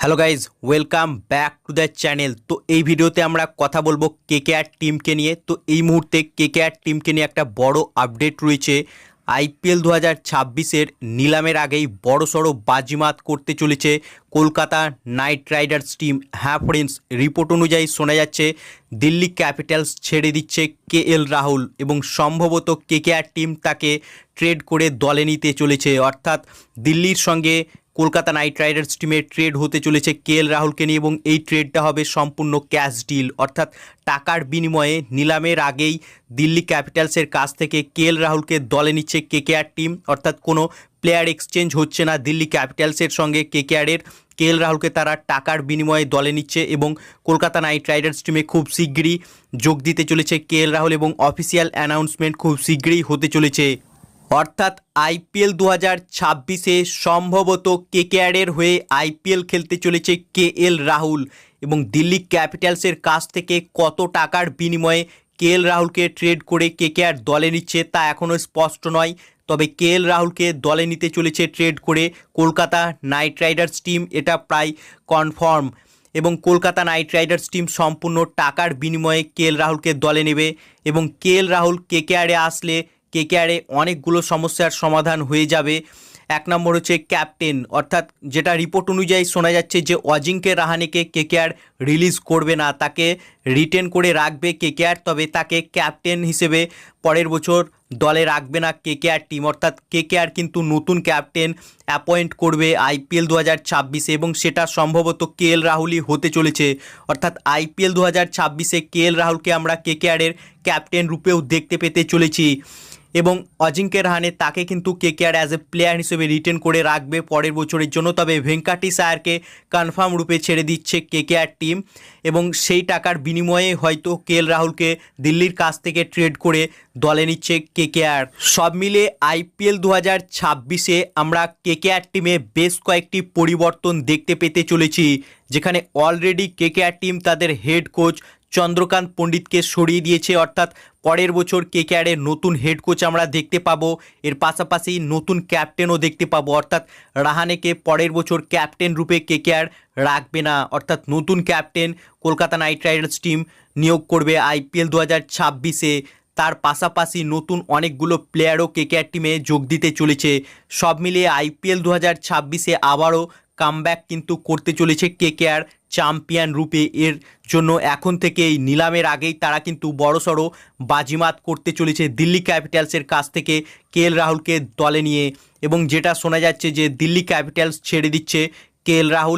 Hello guys, welcome back to the channel. তো এই ভিডিওতে আমরা কথা বলবো কেকেআর টিমকে নিয়ে। তো এই মুহূর্তে কেকেআর টিমকে নিয়ে একটা বড় আপডেট রয়েছে। আইপিএল 2026-এর নিলামের আগেই বড়সড় বাজিমাত করতে চলেছে কলকাতা নাইট রাইডার্স টিম। হ্যাঁ ফ্রেন্ডস, রিপোর্ট অনুযায়ী শোনা যাচ্ছে দিল্লি ক্যাপিটালস ছেড়ে দিচ্ছে কেএল রাহুল এবং সম্ভবত কেকেআর টিম তাকে ট্রেড করে দলে নিতে চলেছে। অর্থাৎ দিল্লির সঙ্গে কলকাতা নাইট রাইডার্স টিমের ট্রেড হতে চলেছে কেএল রাহুলকে নিয়ে এবং এই ট্রেডটা হবে সম্পূর্ণ ক্যাশ ডিল, অর্থাৎ টাকার বিনিময়ে। নিলামের আগেই দিল্লি ক্যাপিটালসের কাছ থেকে কেএল রাহুলকে দলে নিচ্ছে কেকেআর টিম, অর্থাৎ কোনো প্লেয়ার এক্সচেঞ্জ হচ্ছে না দিল্লি ক্যাপিটালসের সঙ্গে কেকেআরের। কেএল রাহুলকে তারা টাকার বিনিময়ে দলে নিচ্ছে এবং কলকাতা নাইট রাইডার্স টিমে খুব শীঘ্রই যোগ দিতে চলেছে কেএল রাহুল এবং অফিসিয়াল অ্যানাউন্সমেন্ট খুব শীঘ্রই হতে চলেছে। অর্থাৎ আইপিএল 2026-এ সম্ভবত কেকেআরের হয়ে আইপিএল খেলতে চলেছে কেএল রাহুল এবং দিল্লি ক্যাপিটালসের কাছ থেকে কত টাকার বিনিময়ে কেএল রাহুলকে ট্রেড করে কেকেআর দলে নিচ্ছে তা এখনও স্পষ্ট নয়। তবে কেএল রাহুলকে দলে নিতে চলেছে ট্রেড করে কলকাতা নাইট রাইডার্স টিম, এটা প্রায় কনফার্ম। এবং কলকাতা নাইট রাইডার্স টিম সম্পূর্ণ টাকার বিনিময়ে কেএল রাহুলকে দলে নেবে এবং কেএল রাহুল কেকেআরে আসলে কেকেআরে অনেকগুলো সমস্যার সমাধান হয়ে যাবে। এক নম্বর হচ্ছে ক্যাপ্টেন, অর্থাৎ যেটা রিপোর্ট অনুযায়ী শোনা যাচ্ছে যে অজিঙ্ক্য রাহানেকে কেকেআর রিলিজ করবে না, তাকে রিটেন করে রাখবে কেকেআর, তবে তাকে ক্যাপ্টেন হিসেবে পরের বছর দলে রাখবে না কেকেআর টিম। অর্থাৎ কেকেআর কিন্তু নতুন ক্যাপ্টেন অ্যাপয়েন্ট করবে আইপিএল 2026-এ এবং সেটা সম্ভবত কেএল রাহুলই হতে চলেছে। অর্থাৎ আইপিএল 2026-এ কেএল রাহুলকে আমরা কেকেআরের ক্যাপ্টেন রূপেও দেখতে পেতে চলেছি এবং অজিঙ্ক্য রাহানে তাকে কিন্তু কেকেআর অ্যাজ এ প্লেয়ার হিসেবে রিটেন করে রাখবে পরের বছরের জন্য। তবে ভেঙ্কাটেশ আয়ারকে কনফার্ম রূপে ছেড়ে দিচ্ছে কেকেআর টিম এবং সেই টাকার বিনিময়ে হয়তো কেএল রাহুলকে দিল্লির কাছ থেকে ট্রেড করে দলে নিচ্ছে কেকেআর। সব মিলে আইপিএল 2026-এ আমরা কেকেআর টিমে বেশ কয়েকটি পরিবর্তন দেখতে পেতে চলেছি, যেখানে অলরেডি কেকেআর টিম তাদের হেড কোচ চন্দ্রকান্ত পণ্ডিতকে সরিয়ে দিয়েছে। অর্থাৎ পরের বছর কেকেআরের নতুন হেড কোচ আমরা দেখতে পাবো, এর পাশাপাশি নতুন ক্যাপ্টেনও দেখতে পাবো। অর্থাৎ রাহানেকে পরের বছর ক্যাপ্টেন রূপে কেকেআর রাখবে না, অর্থাৎ নতুন captain Kolkata night Riders team নিয়োগ করবে আইপিএল 2026-এ। তার পাশাপাশি নতুন অনেকগুলো প্লেয়ারও কেকেআর টিমে যোগ দিতে চলেছে। সব মিলিয়ে আইপিএল 2026-এ আবারও কামব্যাক কিন্তু করতে চলেছে কেকেআর চ্যাম্পিয়ন রূপে। এর জন্য এখন থেকেই নিলামের আগেই তারা কিন্তু বড়সড় বাজিমাত করতে চলেছে দিল্লি ক্যাপিটালসের কাছ থেকে কেএল রাহুলকে দলে নিয়ে এবং যেটা শোনা যাচ্ছে যে দিল্লি ক্যাপিটালস ছেড়ে দিচ্ছে কেএল রাহুল।